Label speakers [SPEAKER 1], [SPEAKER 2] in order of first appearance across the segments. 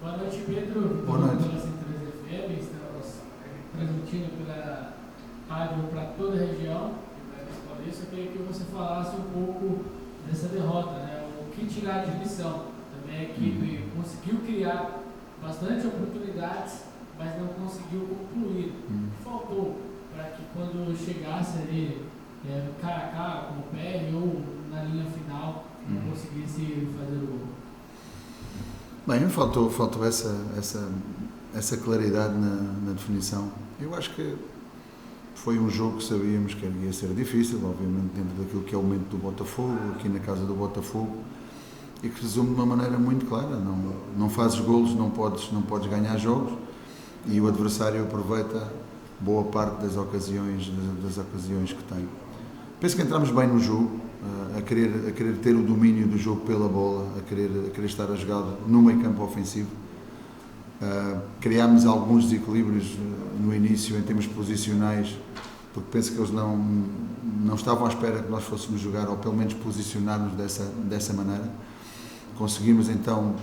[SPEAKER 1] Boa noite, Pedro.
[SPEAKER 2] Boa noite.
[SPEAKER 1] Pela Centrais FM, estamos transmitindo pela rádio para toda a região. Eu queria que você falasse um pouco dessa derrota, né? O que tirar de lição? Também a equipe conseguiu criar bastante oportunidades, mas não conseguiu concluir. O que faltou para que quando chegasse ali cara a cara com o PR ou na linha final não conseguisse fazer o gol?
[SPEAKER 2] Bem, faltou essa claridade na definição. Eu acho que foi um jogo que sabíamos que ia ser difícil, obviamente dentro daquilo que é o momento do Botafogo, aqui na casa do Botafogo, e que resume de uma maneira muito clara: não fazes golos, não podes ganhar jogos, e o adversário aproveita boa parte das ocasiões que tem. Penso que entramos bem no jogo, a querer ter o domínio do jogo pela bola, a querer estar a jogar no meio campo ofensivo. Criámos alguns desequilíbrios no início em termos posicionais, porque penso que eles não estavam à espera que nós fôssemos jogar, ou pelo menos posicionar-nos dessa maneira. Conseguimos então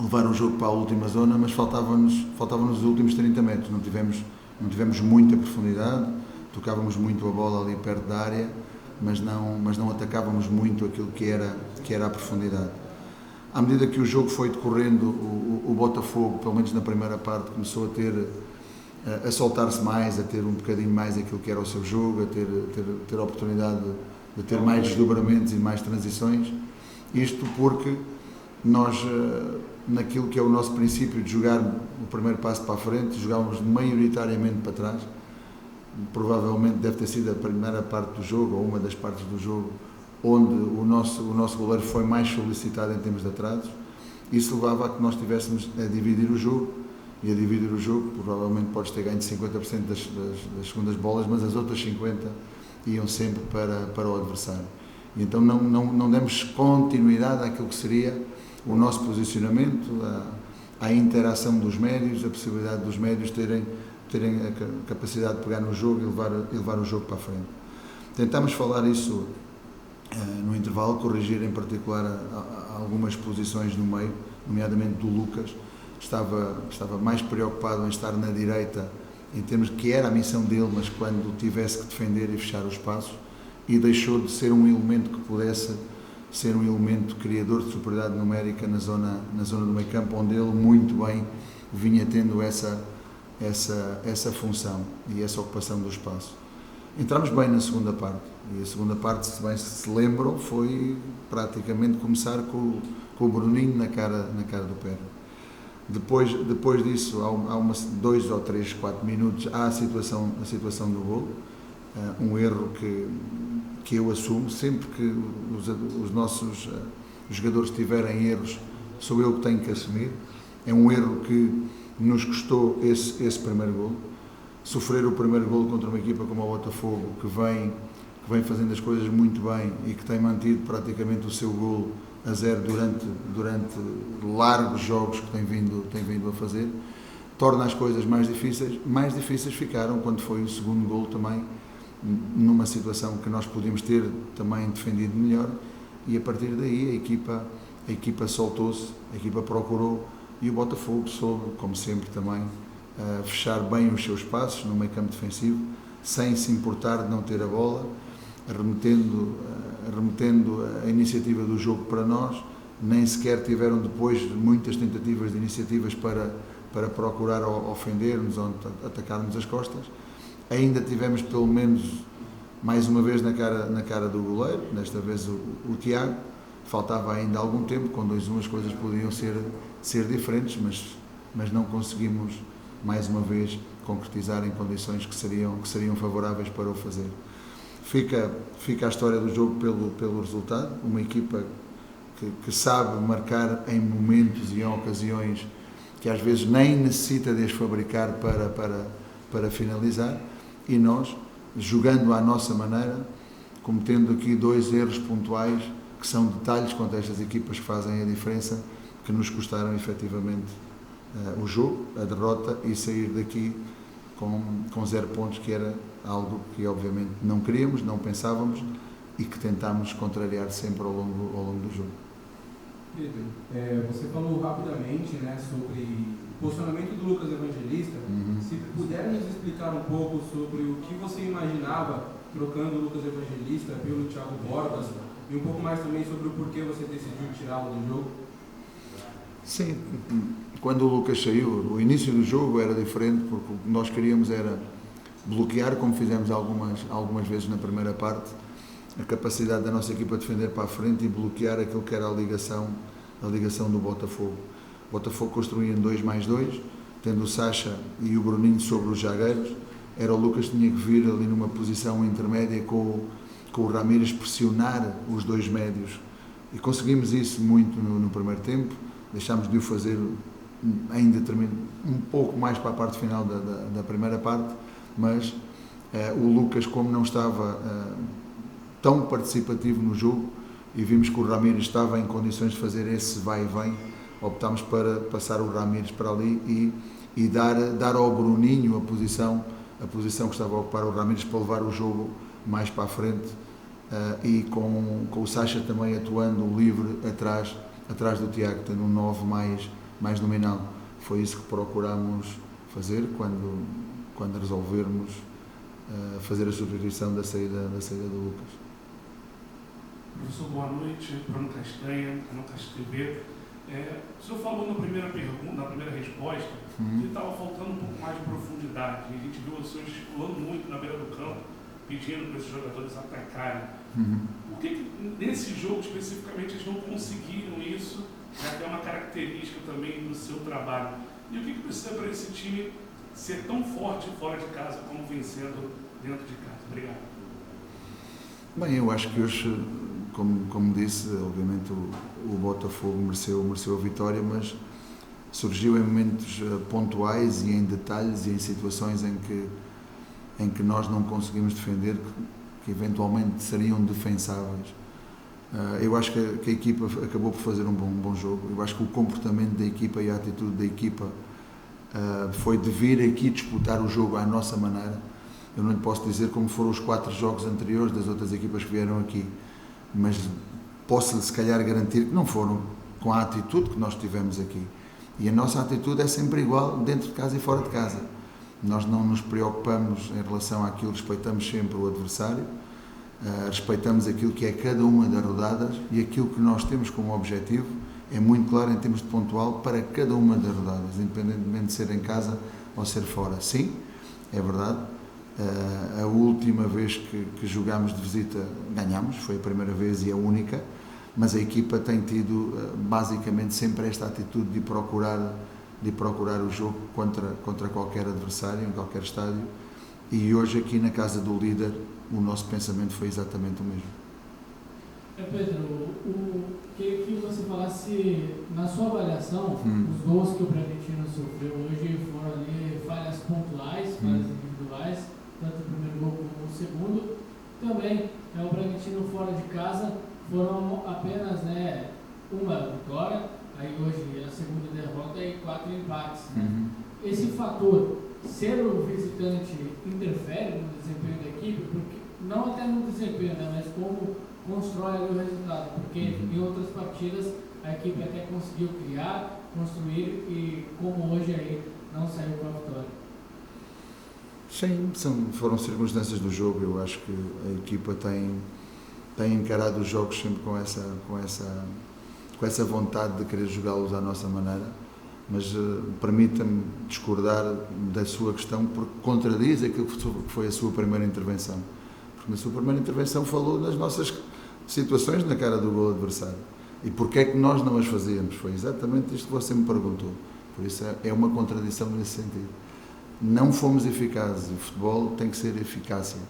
[SPEAKER 2] levar o jogo para a última zona, mas faltavam-nos os últimos 30 metros. Não tivemos muita profundidade, tocávamos muito a bola ali perto da área, mas não atacávamos muito aquilo que era a profundidade. À medida que o jogo foi decorrendo, o Botafogo, pelo menos na primeira parte, começou a soltar-se mais, a ter um bocadinho mais aquilo que era o seu jogo, a ter a oportunidade de ter mais desdobramentos e mais transições. Isto porque nós, naquilo que é o nosso princípio de jogar o primeiro passo para a frente, jogávamos maioritariamente para trás. Provavelmente deve ter sido a primeira parte do jogo, ou uma das partes do jogo, onde o nosso goleiro foi mais solicitado em termos de atrasos. Isso levava a que nós estivéssemos a dividir o jogo, e a dividir o jogo provavelmente podes ter ganho de 50% das segundas bolas, mas as outras 50% iam sempre para o adversário. E então não demos continuidade àquilo que seria o nosso posicionamento, à interação dos médios, a possibilidade dos médios terem a capacidade de pegar no jogo e levar o jogo para a frente. Tentámos falar isso no intervalo, corrigir em particular algumas posições no meio, nomeadamente do Lucas. Estava mais preocupado em estar na direita, em termos de que era a missão dele, mas quando tivesse que defender e fechar os espaços, e deixou de ser um elemento que pudesse ser um elemento criador de superioridade numérica na zona do meio campo, onde ele muito bem vinha tendo essa função e essa ocupação do espaço. Entramos bem na segunda parte, e a segunda parte, se bem se lembram, foi praticamente começar com o Bruninho na cara do Pedro. Depois disso, há 2 ou 3, 4 minutos, há a situação do golo, um erro que eu assumo. Sempre que os nossos jogadores tiverem erros, sou eu que tenho que assumir. É um erro que nos custou esse primeiro golo. Sofrer o primeiro golo contra uma equipa como o Botafogo, que vem fazendo as coisas muito bem e que tem mantido praticamente o seu golo a 0 durante largos jogos que tem vindo a fazer, torna as coisas mais difíceis. Mais difíceis ficaram quando foi o segundo golo também, numa situação que nós podíamos ter também defendido melhor, e a partir daí a equipa soltou-se, a equipa procurou, e o Botafogo soube, como sempre também, fechar bem os seus passos no meio campo defensivo, sem se importar de não ter a bola, remetendo a iniciativa do jogo para nós. Nem sequer tiveram depois muitas tentativas de iniciativas para procurar ofender-nos ou atacar-nos as costas. Ainda tivemos pelo menos mais uma vez na cara do goleiro, desta vez o Tiago. Faltava ainda algum tempo, com 2-1 as coisas podiam ser diferentes, mas não conseguimos mais uma vez concretizar em condições que seriam favoráveis para o fazer. Fica a história do jogo pelo resultado, uma equipa que sabe marcar em momentos e em ocasiões que às vezes nem necessita de as fabricar para finalizar, e nós, jogando à nossa maneira, cometendo aqui 2 erros pontuais, que são detalhes contra estas equipas que fazem a diferença, que nos custaram efetivamente o jogo, a derrota, e sair daqui com 0 pontos, que era algo que obviamente não queríamos, não pensávamos, e que tentámos contrariar sempre ao longo do jogo.
[SPEAKER 3] Pedro, você falou rapidamente, né, sobre o posicionamento do Lucas Evangelista. Se puder nos explicar um pouco sobre o que você imaginava trocando o Lucas Evangelista pelo Thiago Borbas e um pouco mais também sobre o porquê você decidiu tirá-lo do jogo.
[SPEAKER 2] Sim, quando o Lucas saiu, o início do jogo era diferente, porque o que nós queríamos era bloquear, como fizemos algumas vezes na primeira parte, a capacidade da nossa equipa de defender para a frente e bloquear aquilo que era a ligação do Botafogo. O Botafogo construía em 2+2, tendo o Sacha e o Bruninho sobre os zagueiros. Era o Lucas que tinha que vir ali numa posição intermédia com o Ramírez pressionar os dois médios. E conseguimos isso muito no primeiro tempo. Deixámos de o fazer ainda um pouco mais para a parte final da primeira parte, mas o Lucas, como não estava tão participativo no jogo e vimos que o Ramírez estava em condições de fazer esse vai e vem, optámos para passar o Ramírez para ali e dar ao Bruninho a posição que estava a ocupar o Ramírez para levar o jogo mais para a frente, e com o Sacha também atuando livre atrás do Tiago, tendo um 9 mais nominal. Foi isso que procurámos fazer quando resolvermos fazer a substituição da saída do Lucas.
[SPEAKER 4] Professor, boa noite. Bruno Castanha, canal Caixa TV. O senhor falou na primeira pergunta, na primeira resposta, que estava faltando um pouco mais de profundidade. E a gente viu o senhor estimulando muito na beira do campo, pedindo para esses jogadores atacarem. Por que nesse jogo especificamente eles não conseguiram isso? É uma característica também do seu trabalho. E o que precisa para esse time ser tão forte fora de casa como vencendo dentro de casa? Obrigado.
[SPEAKER 2] Bem, eu acho que hoje, como disse, obviamente o Botafogo mereceu a vitória, mas surgiu em momentos pontuais e em detalhes e em situações em que nós não conseguimos defender, que eventualmente seriam defensáveis. Eu acho que a equipa acabou por fazer um bom jogo. Eu acho que o comportamento da equipa e a atitude da equipa foi de vir aqui disputar o jogo à nossa maneira. Eu não lhe posso dizer como foram os 4 jogos anteriores das outras equipas que vieram aqui, mas posso-lhe se calhar garantir que não foram com a atitude que nós tivemos aqui. E a nossa atitude é sempre igual dentro de casa e fora de casa. Nós não nos preocupamos em relação àquilo, respeitamos sempre o adversário, respeitamos aquilo que é cada uma das rodadas, e aquilo que nós temos como objetivo é muito claro em termos de pontual para cada uma das rodadas, independentemente de ser em casa ou ser fora. Sim, é verdade, a última vez que jogámos de visita ganhámos, foi a primeira vez e a única, mas a equipa tem tido basicamente sempre esta atitude de procurar o jogo contra qualquer adversário, em qualquer estádio, e hoje aqui na casa do líder o nosso pensamento foi exatamente o mesmo.
[SPEAKER 1] Pedro, queria que você falasse, na sua avaliação, os gols que o Bragantino sofreu hoje foram ali falhas pontuais, falhas individuais, tanto o primeiro gol como o segundo. Também o Bragantino fora de casa foram apenas uma vitória, aí hoje a segunda derrota e 4 empates. Esse fator, ser o visitante, interfere no desempenho da equipe, porque, não até no desempenho, mas como constrói ali o resultado, porque em outras partidas a equipe até conseguiu criar, construir, e como hoje aí não saiu com a vitória.
[SPEAKER 2] Sim, foram circunstâncias do jogo. Eu acho que a equipa tem encarado os jogos sempre com essa vontade de querer jogá-los à nossa maneira, mas permita-me discordar da sua questão, porque contradiz aquilo que foi a sua primeira intervenção. Porque na sua primeira intervenção falou das nossas situações na cara do gol adversário. E porquê é que nós não as fazíamos? Foi exatamente isto que você me perguntou. Por isso é uma contradição nesse sentido. Não fomos eficazes. O futebol tem que ser eficácia.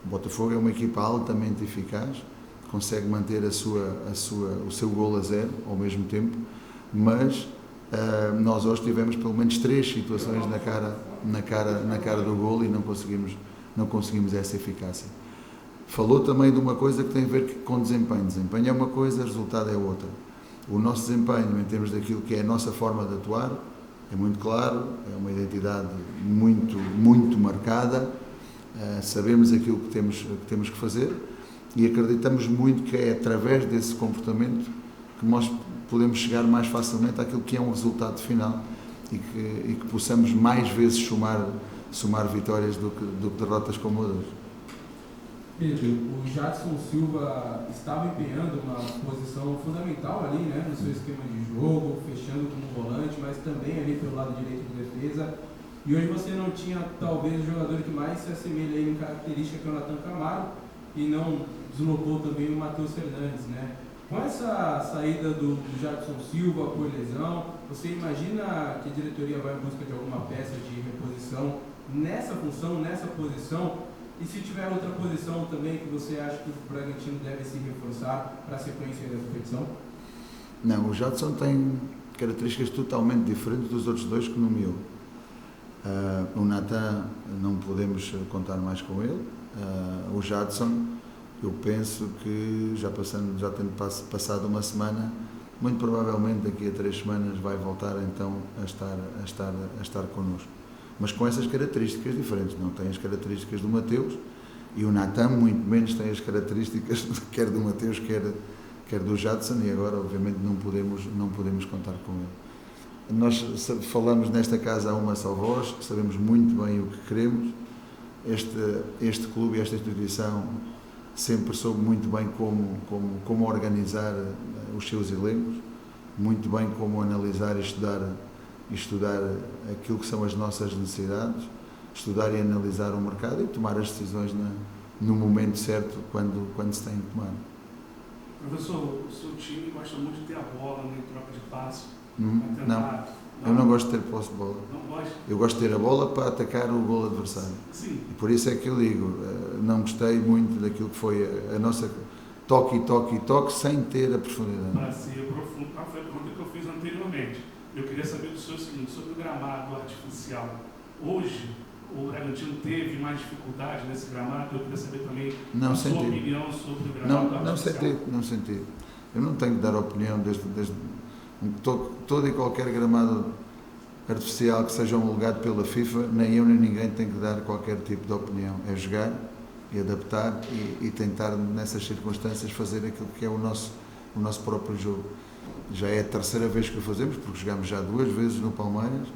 [SPEAKER 2] O Botafogo é uma equipa altamente eficaz, consegue manter o seu golo a 0 ao mesmo tempo, mas nós hoje tivemos pelo menos 3 situações na cara do golo e não conseguimos essa eficácia. Falou também de uma coisa que tem a ver com desempenho. Desempenho é uma coisa, resultado é outra. O nosso desempenho, em termos daquilo que é a nossa forma de atuar, é muito claro, é uma identidade muito, muito marcada, sabemos aquilo que temos que fazer e acreditamos muito que é através desse comportamento que nós podemos chegar mais facilmente àquilo que é um resultado final e que possamos mais vezes somar vitórias do que derrotas cómodas.
[SPEAKER 3] Pedro, o Jadson Silva estava empenhando uma posição fundamental ali, né, no seu esquema de jogo, fechando como volante, mas também ali pelo lado direito de defesa. E hoje você não tinha, talvez, o jogador que mais se assemelha aí em característica, que é o Nathan Camargo, e não deslocou também o Matheus Fernandes, né? Com essa saída do Jadson Silva por lesão, você imagina que a diretoria vai em busca de alguma peça de reposição nessa função, nessa posição? E se tiver outra posição também que você acha que o Bragantino deve se reforçar para a sequência da competição?
[SPEAKER 2] Não, o Jadson tem características totalmente diferentes dos outros dois que nomeou. O Nathan não podemos contar mais com ele. O Jadson, eu penso que já tendo passado uma semana, muito provavelmente daqui a 3 semanas vai voltar então a estar connosco. Mas com essas características diferentes, não tem as características do Mateus, e o Nathan muito menos tem as características quer do Mateus, quer do Jadson, e agora obviamente não podemos contar com ele. Nós falamos nesta casa a uma só voz, sabemos muito bem o que queremos. Este clube, esta instituição sempre soube muito bem como organizar os seus elencos, muito bem como analisar e estudar aquilo que são as nossas necessidades, estudar e analisar o mercado e tomar as decisões no momento certo, quando se tem que tomar.
[SPEAKER 4] Professor, o seu time gosta muito de ter a bola, né, em troca de passe.
[SPEAKER 2] Não, eu não gosto de ter posse de bola.
[SPEAKER 4] Não gosto?
[SPEAKER 2] Eu gosto de ter a bola para atacar o golo adversário.
[SPEAKER 4] Sim.
[SPEAKER 2] E por isso é que eu digo, não gostei muito daquilo que foi a nossa toque, sem ter a profundidade.
[SPEAKER 4] Para ser profundo, foi a pergunta que eu fiz anteriormente. Eu queria saber do senhor o seguinte, sobre o gramado artificial. Hoje, o Bragantino teve mais dificuldade nesse gramado? Eu queria saber também a sua opinião sobre o gramado artificial.
[SPEAKER 2] Não senti. Eu não tenho que dar opinião desde todo e qualquer gramado artificial que seja homologado pela FIFA, nem eu nem ninguém tem que dar qualquer tipo de opinião. É jogar e adaptar e tentar, nessas circunstâncias, fazer aquilo que é o nosso próprio jogo. Já é a 3ª vez que o fazemos, porque jogámos já 2 vezes no Palmeiras,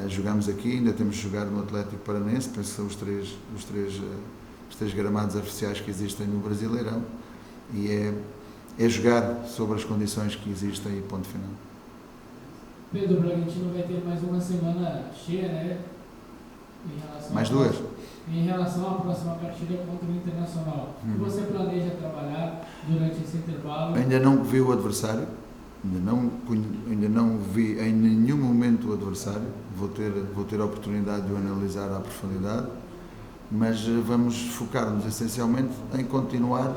[SPEAKER 2] jogámos aqui, ainda temos de jogar no Atlético Paranense, penso que são os três gramados artificiais que existem no Brasileirão, e é jogar sobre as condições que existem e ponto final.
[SPEAKER 1] Pedro, o Bragantino vai ter mais uma semana cheia, né?
[SPEAKER 2] Mais 2?
[SPEAKER 1] Em relação à próxima partida contra o Internacional. O que você planeja trabalhar durante esse intervalo?
[SPEAKER 2] Ainda não vi o adversário, ainda não vi em nenhum momento o adversário. Vou ter a oportunidade de o analisar à profundidade, mas vamos focar-nos essencialmente em continuar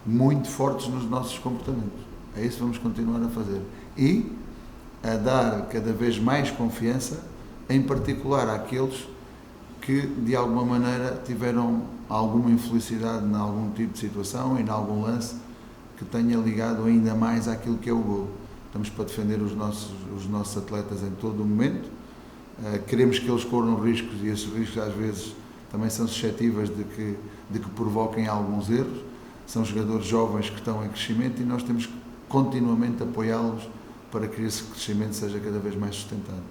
[SPEAKER 2] muito fortes nos nossos comportamentos. É isso que vamos continuar a fazer. E a dar cada vez mais confiança, em particular àqueles que de alguma maneira tiveram alguma infelicidade em algum tipo de situação e em algum lance que tenha ligado ainda mais àquilo que é o golo. Estamos para defender os nossos atletas em todo o momento, queremos que eles corram riscos, e esses riscos às vezes também são suscetíveis de que provoquem alguns erros. São jogadores jovens que estão em crescimento e nós temos que continuamente apoiá-los para que esse crescimento seja cada vez mais sustentado.